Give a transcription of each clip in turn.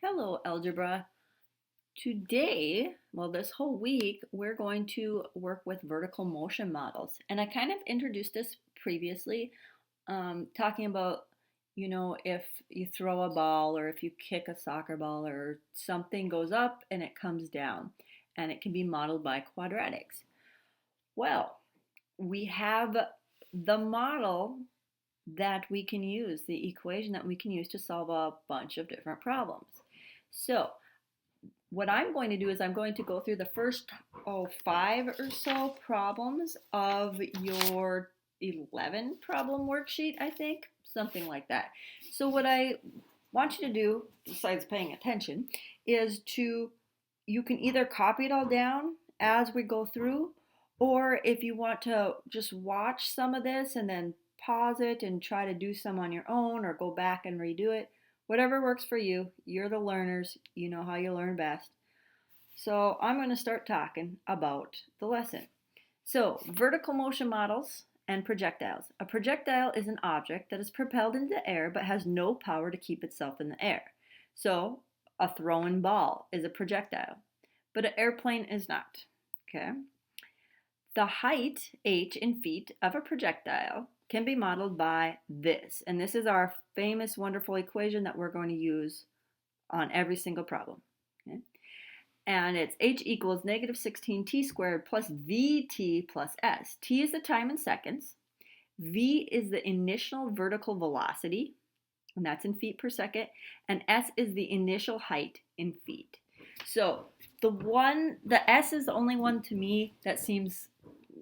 Hello, algebra. Today, this whole week, we're going to work with vertical motion models. And I kind of introduced this previously, talking about, if you throw a ball or if you kick a soccer ball or something goes up and it comes down, and it can be modeled by quadratics. Well, we have the model that we can use, the equation that we can use to solve a bunch of different problems. So, what I'm going to do is I'm going to go through the first, five or so problems of your 11 problem worksheet, I think, something like that. So what I want you to do, besides paying attention, is you can either copy it all down as we go through, or if you want to just watch some of this and then pause it and try to do some on your own or go back and redo it, whatever works for you. You're the learners, you know how you learn best. So I'm going to start talking about the lesson. So, vertical motion models and projectiles. A projectile is an object that is propelled into the air but has no power to keep itself in the air. So, a thrown ball is a projectile, but an airplane is not. Okay? The height, h in feet, of a projectile can be modeled by this. And this is our famous, wonderful equation that we're going to use on every single problem. Okay? And it's h equals negative 16t squared plus vt plus s. T is the time in seconds. V is the initial vertical velocity, and that's in feet per second. And s is the initial height in feet. So the s is the only one to me that seems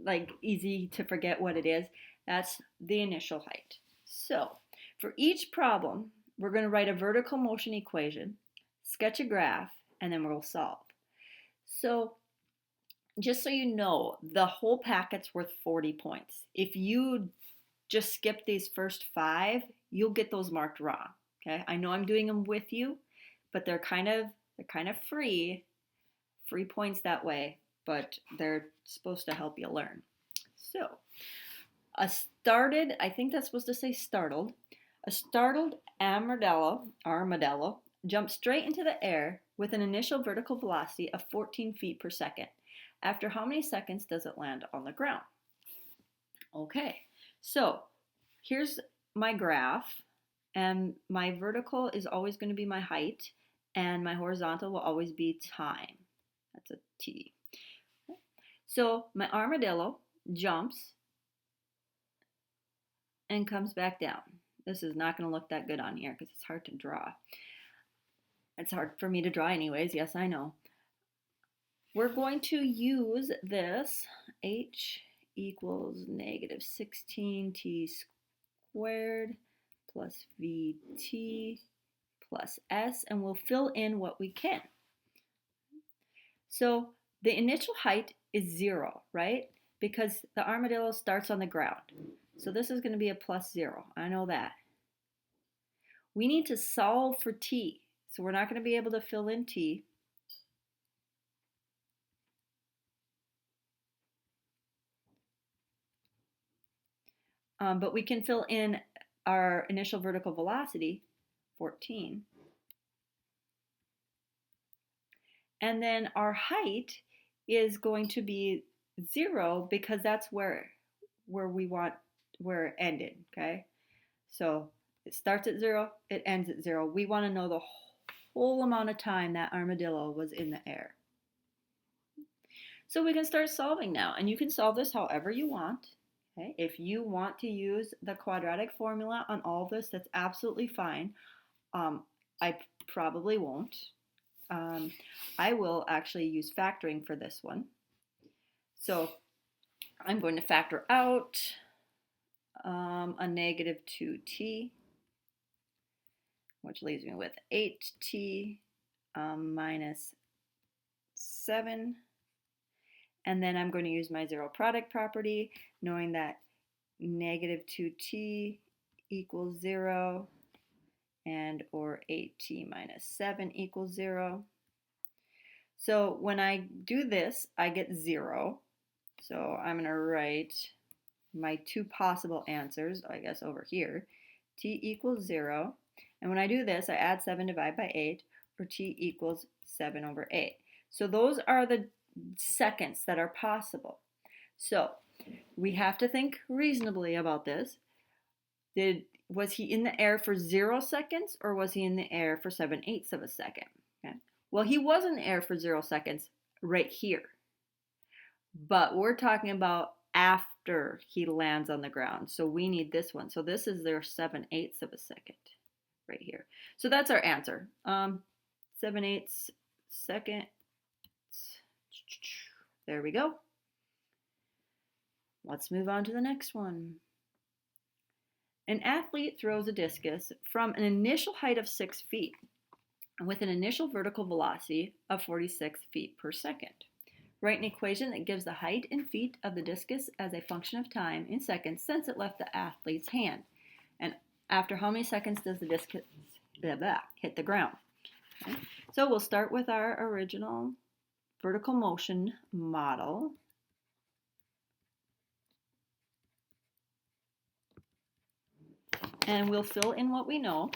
like easy to forget what it is. That's the initial height. So for each problem, we're going to write a vertical motion equation, sketch a graph, and then we'll solve. So just so you know, the whole packet's worth 40 points. If you just skip these first five, you'll get those marked wrong. Okay, I know I'm doing them with you, but they're kind of free points that way, but they're supposed to help you learn. So, I think that's supposed to say startled. A startled armadillo jumps straight into the air with an initial vertical velocity of 14 feet per second. After how many seconds does it land on the ground? Okay, so here's my graph, and my vertical is always going to be my height, and my horizontal will always be time. That's a T. So my armadillo jumps and comes back down. This is not going to look that good on here because it's hard to draw. It's hard for me to draw anyways, yes, I know. We're going to use this h equals negative 16t squared plus vt plus s, and we'll fill in what we can. So the initial height is 0, right? Because the armadillo starts on the ground. So this is going to be a plus 0. I know that. We need to solve for t. So we're not going to be able to fill in t. But we can fill in our initial vertical velocity, 14. And then our height is going to be 0 because that's where it ended, okay? So it starts at 0, it ends at 0. We want to know the whole amount of time that armadillo was in the air. So we can start solving now, and you can solve this however you want. Okay? If you want to use the quadratic formula on all of this, that's absolutely fine. I probably won't. I will actually use factoring for this one. So I'm going to factor out a negative 2t, which leaves me with 8t minus 7. And then I'm going to use my zero product property, knowing that negative 2t equals 0 and or 8t minus 7 equals 0. So when I do this, I get 0. So I'm going to write my two possible answers, I guess, over here. T equals 0. And when I do this, I add 7 divided by 8. or t equals 7/8. So those are the seconds that are possible. So we have to think reasonably about this. Was he in the air for 0 seconds or was he in the air for 7/8 of a second? Okay. Well, he was in the air for 0 seconds right here. But we're talking about after he lands on the ground. So we need this one. So this is their 7/8 of a second right here. So that's our answer. 7/8 seconds. There we go. Let's move on to the next one. An athlete throws a discus from an initial height of 6 feet with an initial vertical velocity of 46 feet per second. Write an equation that gives the height in feet of the discus as a function of time in seconds since it left the athlete's hand. And after how many seconds does the discus hit the ground? Okay. So we'll start with our original vertical motion model. And we'll fill in what we know.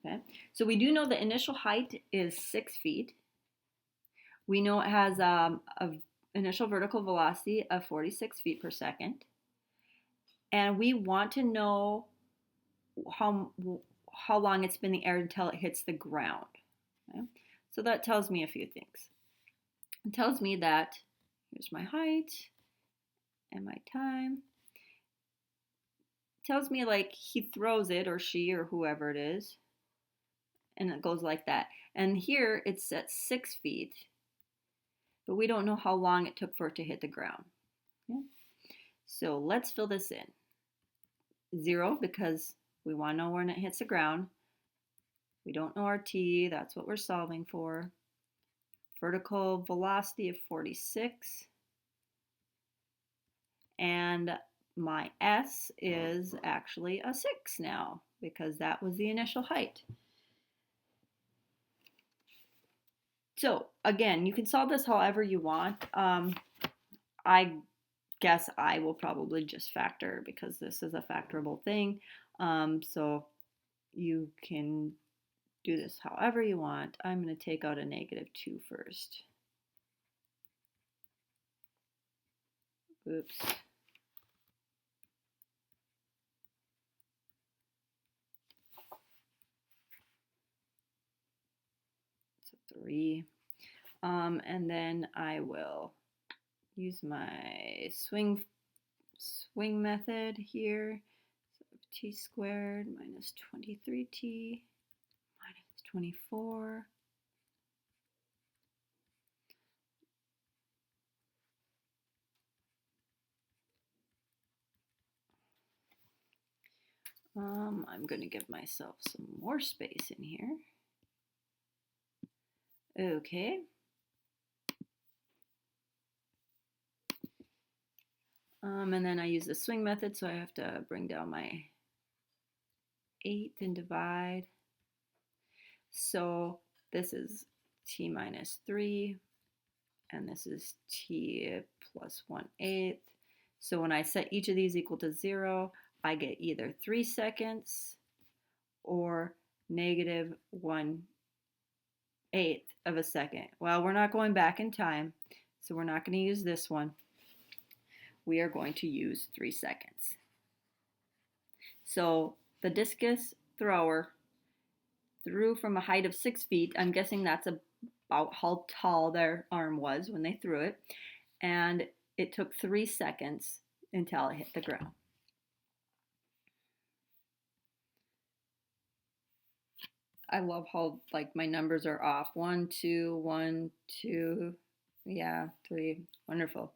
Okay. So we do know the initial height is 6 feet. We know it has an initial vertical velocity of 46 feet per second. And we want to know how long it's been in the air until it hits the ground. Okay? So that tells me a few things. It tells me that here's my height and my time. It tells me like he throws it, or she, or whoever it is, and it goes like that. And here it's at 6 feet, but we don't know how long it took for it to hit the ground. Okay? So let's fill this in. 0, because we want to know when it hits the ground. We don't know our t, that's what we're solving for. Vertical velocity of 46. And my s is actually a 6 now, because that was the initial height. So again, you can solve this however you want. I guess I will probably just factor because this is a factorable thing. So you can do this however you want. I'm going to take out a -2 first. Oops. So 3. And then I will use my swing method here. So t squared minus 23t minus 24. I'm going to give myself some more space in here. Okay. And then I use the swing method, so I have to bring down my 8 and divide. So this is t minus 3, and this is t plus 1/8. So when I set each of these equal to 0, I get either 3 seconds or -1/8 of a second. Well, we're not going back in time, so we're not going to use this one. We are going to use 3 seconds. So the discus thrower threw from a height of 6 feet. I'm guessing that's about how tall their arm was when they threw it. And it took 3 seconds until it hit the ground. I love how like my numbers are off. 1, 2, 1, 2, yeah, 3. Wonderful.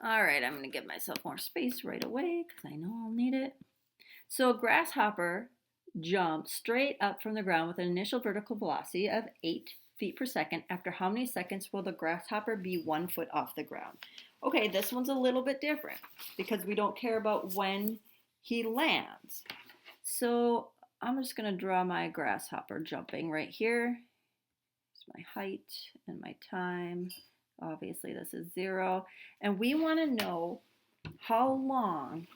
All right, I'm going to give myself more space right away because I know I'll need it. So a grasshopper jumped straight up from the ground with an initial vertical velocity of 8 feet per second. After how many seconds will the grasshopper be 1 foot off the ground? Okay, this one's a little bit different because we don't care about when he lands. So I'm just going to draw my grasshopper jumping right here. It's my height and my time. Obviously, this is 0. And we want to know how long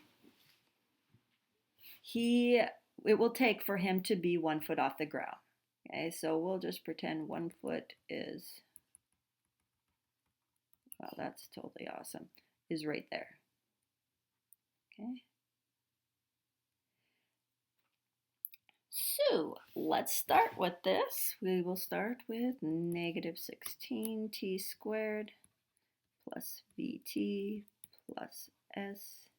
it will take for him to be 1 foot off the ground. Okay, so we'll just pretend 1 foot is, well, that's totally awesome, is right there. Okay. So let's start with this. We will start with negative 16 t squared plus vt plus s,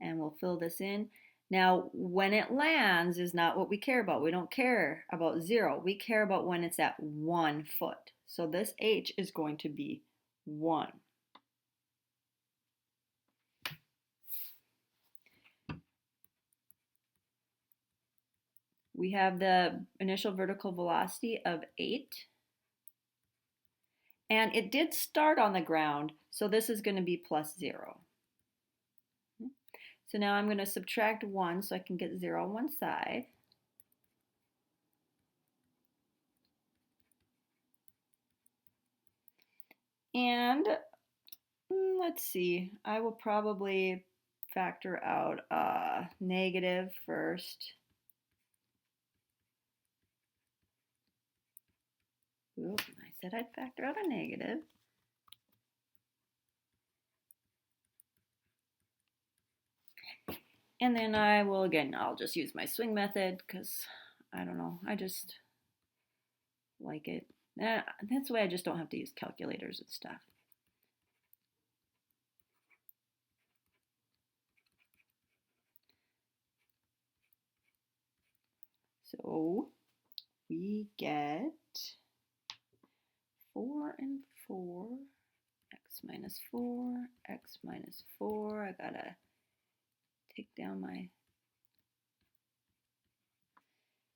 and we'll fill this in. Now, when it lands is not what we care about. We don't care about 0. We care about when it's at 1 foot. So this h is going to be 1. We have the initial vertical velocity of 8. And it did start on the ground, so this is going to be plus 0. So now I'm going to subtract 1 so I can get 0 on one side. And let's see, I will probably factor out negative first. Oop, I said I'd factor out a negative. And then I will, again, I'll just use my swing method because I don't know, I just like it. That's why I just don't have to use calculators and stuff. So we get 4 and 4, x minus 4, x minus 4. I gotta take down my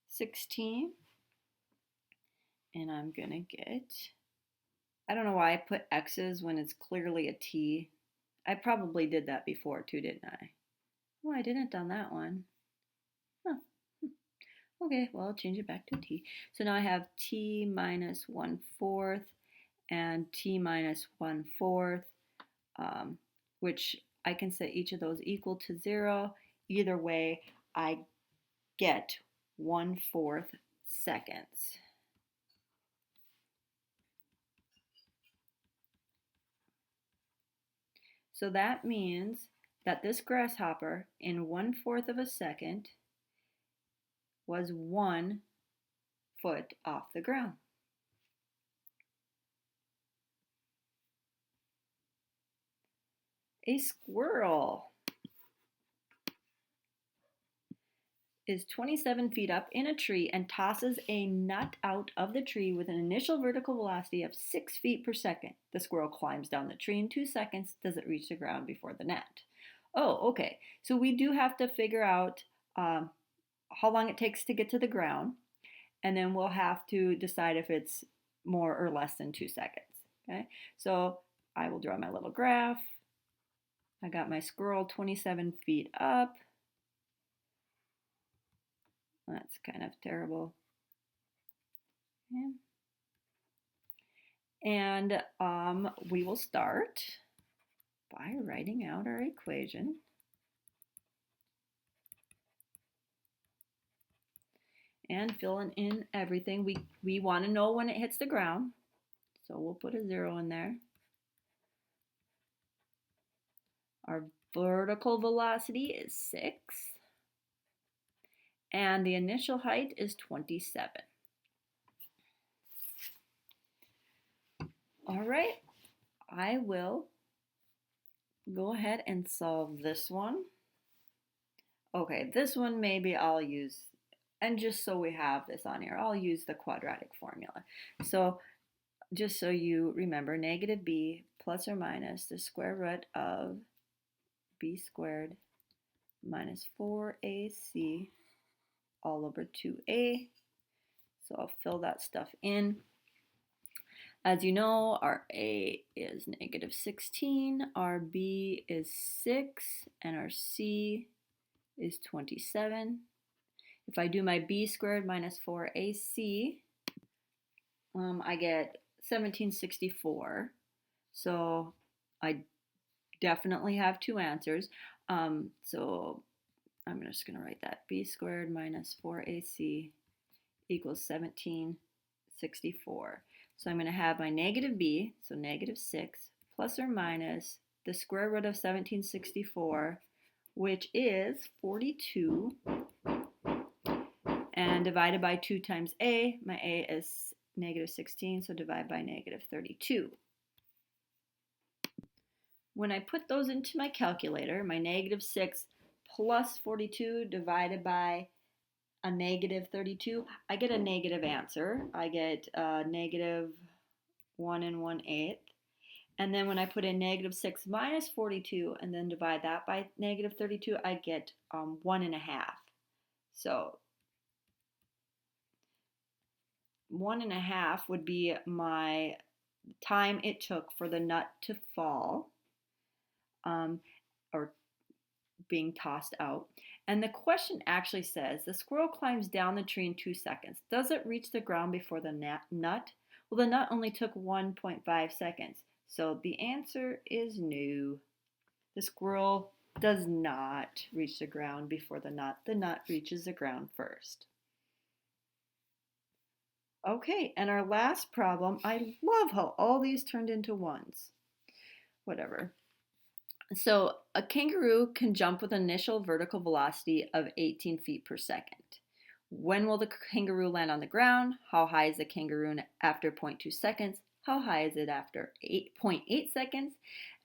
16. And I'm gonna get, I don't know why I put x's when it's clearly a t. I probably did that before too, didn't I? Oh, I didn't on that one. Huh. Okay, well, I'll change it back to t. So now I have t minus 1/4 and t minus 1/4, which I can set each of those equal to 0. Either way, I get 1/4 seconds. So that means that this grasshopper in 1/4 of a second was 1 foot off the ground. A squirrel is 27 feet up in a tree and tosses a nut out of the tree with an initial vertical velocity of 6 feet per second. The squirrel climbs down the tree in 2 seconds. Does it reach the ground before the net? Oh, okay. So we do have to figure out how long it takes to get to the ground, and then we'll have to decide if it's more or less than 2 seconds. Okay, so I will draw my little graph. I got my squirrel 27 feet up. That's kind of terrible. Okay. And we will start by writing out our equation. And filling in everything. We want to know when it hits the ground. So we'll put a 0 in there. Our vertical velocity is 6. And the initial height is 27. All right, I will go ahead and solve this one. Okay, this one maybe I'll use, and just so we have this on here, I'll use the quadratic formula. So just so you remember, negative b plus or minus the square root of b squared minus 4ac all over 2a. So I'll fill that stuff in. As you know, our a is negative 16, our b is 6, and our c is 27. If I do my b squared minus 4ac, I get 1764. So I definitely have two answers. So I'm just going to write that b squared minus 4ac equals 1764. So I'm going to have my negative b, so negative 6, plus or minus the square root of 1764, which is 42, and divided by 2 times a. My a is negative 16, so divide by negative 32. When I put those into my calculator, my negative 6 plus 42 divided by a negative 32, I get a negative answer. I get negative 1 1/8. And then when I put in negative 6 minus 42 and then divide that by negative 32, I get 1 1/2. So 1 1/2 would be my time it took for the nut to fall, or being tossed out. And the question actually says, the squirrel climbs down the tree in 2 seconds. Does it reach the ground before the nut? Well, the nut only took 1.5 seconds. So the answer is no. The squirrel does not reach the ground before the nut. The nut reaches the ground first. Okay, and our last problem, I love how all these turned into ones. Whatever. So a kangaroo can jump with an initial vertical velocity of 18 feet per second. When will the kangaroo land on the ground? How high is the kangaroo after 0.2 seconds? How high is it after 8.8 seconds?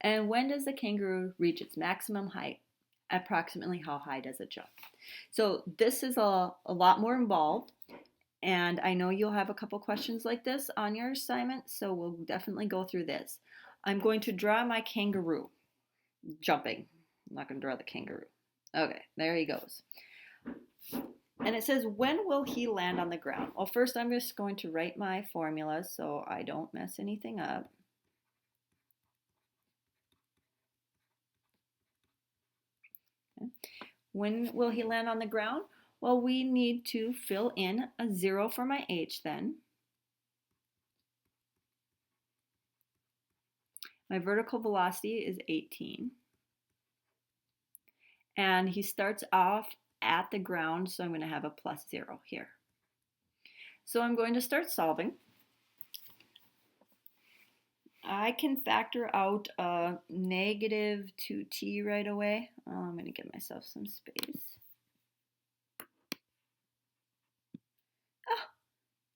And when does the kangaroo reach its maximum height? Approximately how high does it jump? So this is a lot more involved. And I know you'll have a couple questions like this on your assignment, so we'll definitely go through this. I'm going to draw my kangaroo jumping. I'm not going to draw the kangaroo. Okay, there he goes. And it says, when will he land on the ground? Well, first I'm just going to write my formula so I don't mess anything up. Okay. When will he land on the ground? Well, we need to fill in a 0 for my h then. My vertical velocity is 18. And he starts off at the ground, so I'm going to have a plus 0 here. So I'm going to start solving. I can factor out negative 2t right away. I'm going to give myself some space.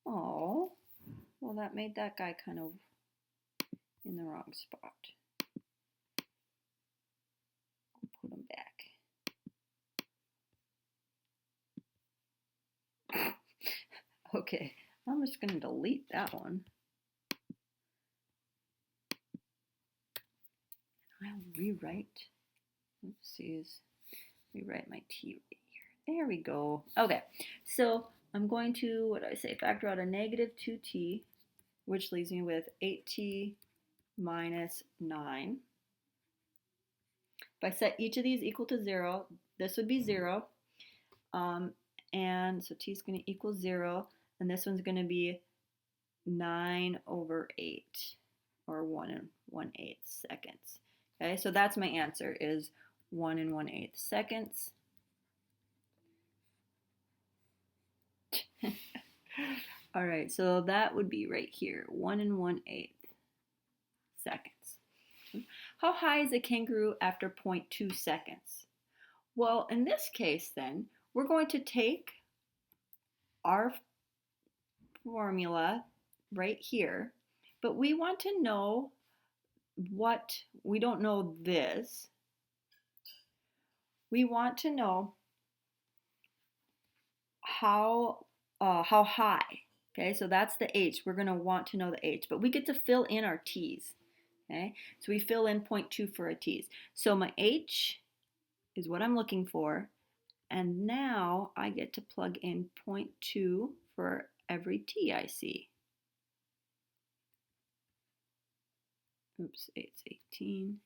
Oh, well, that made that guy kind of in the wrong spot. I'll put him back. Okay, I'm just going to delete that one. I'll rewrite. Oopsies. Rewrite my t right here. There we go. Okay, so I'm going to, what do I say, factor out a negative 2t, which leaves me with 8t minus 9. If I set each of these equal to 0, this would be 0. And so t is going to equal 0, and this one's going to be 9 over 8, or 1 1/8 seconds. Okay, so that's my answer, is 1 1/8 seconds. All right, so that would be right here, 1 1/8 seconds. How high is a kangaroo after 0.2 seconds? Well, in this case then, we're going to take our formula right here, but we want to know what, we don't know this. We want to know how high. Okay, so that's the h. We're going to want to know the h, but we get to fill in our t's. Okay, so we fill in 0.2 for our t's. So my h is what I'm looking for, and now I get to plug in 0.2 for every t I see. Oops, it's 18.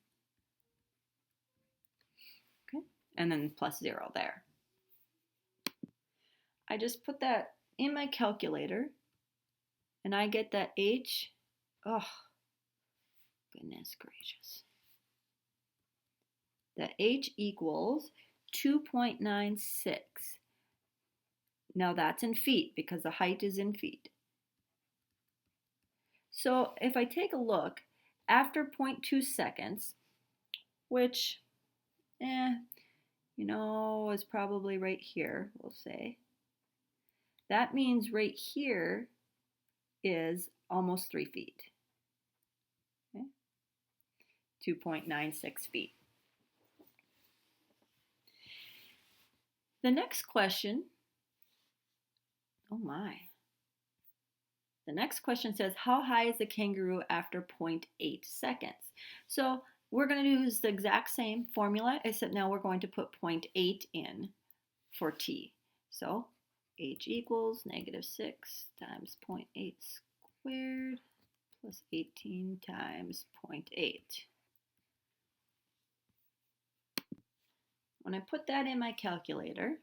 Okay, and then plus 0 there. I just put that in my calculator, and I get that h, oh, goodness gracious. That h equals 2.96. Now that's in feet because the height is in feet. So if I take a look, after 0.2 seconds, which, is probably right here, we'll say. That means right here is almost 3 feet. Okay? 2.96 feet. The next question, oh my. The next question says, how high is the kangaroo after 0.8 seconds? So we're going to use the exact same formula, except now we're going to put 0.8 in for t. So h equals -6 times 0.8 squared plus 18 times 0.8. When I put that in my calculator,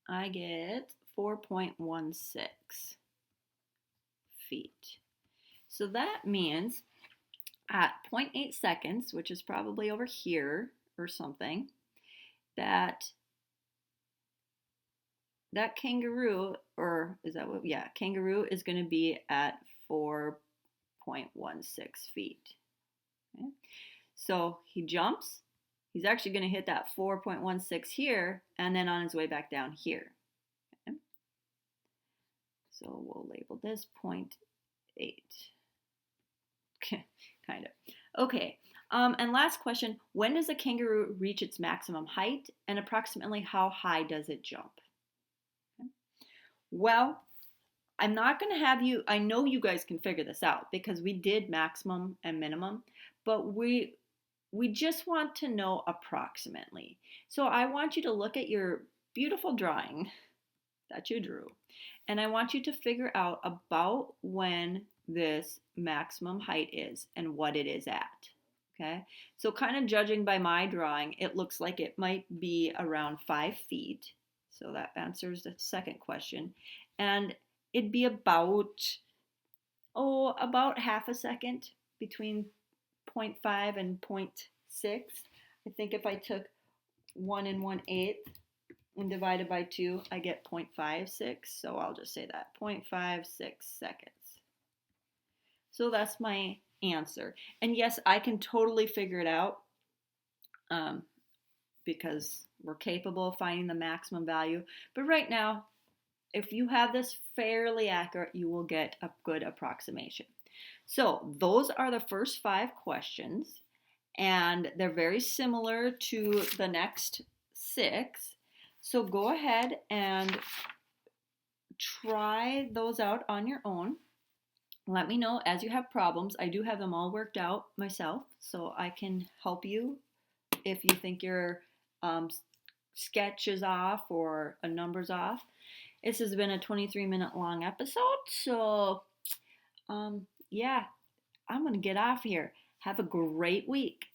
I get 4.16 feet. So that means at 0.8 seconds, which is probably over here or something, that kangaroo, or is that what, yeah, kangaroo is going to be at 4.16 feet. Okay? So he jumps, he's actually going to hit that 4.16 here, and then on his way back down here. Okay? So we'll label this 0.8. Kind of. Okay. And last question, when does a kangaroo reach its maximum height, and approximately how high does it jump? Okay. Well, I'm not going to have you, I know you guys can figure this out because we did maximum and minimum, but we just want to know approximately. So I want you to look at your beautiful drawing that you drew, and I want you to figure out about when this maximum height is and what it is at. Okay, so kind of judging by my drawing, it looks like it might be around 5 feet. So that answers the second question. And it'd be about half a second between 0.5 and 0.6. I think if I took 1 1/8 and divided by 2, I get 0.56. So I'll just say that, 0.56 seconds. So that's my answer. And yes, I can totally figure it out because we're capable of finding the maximum value. But right now, if you have this fairly accurate, you will get a good approximation. So those are the first 5 questions, and they're very similar to the next 6. So go ahead and try those out on your own. Let me know as you have problems. I do have them all worked out myself, so I can help you if you think your sketch is off or a number's off. This has been a 23-minute long episode, so yeah, I'm going to get off here. Have a great week.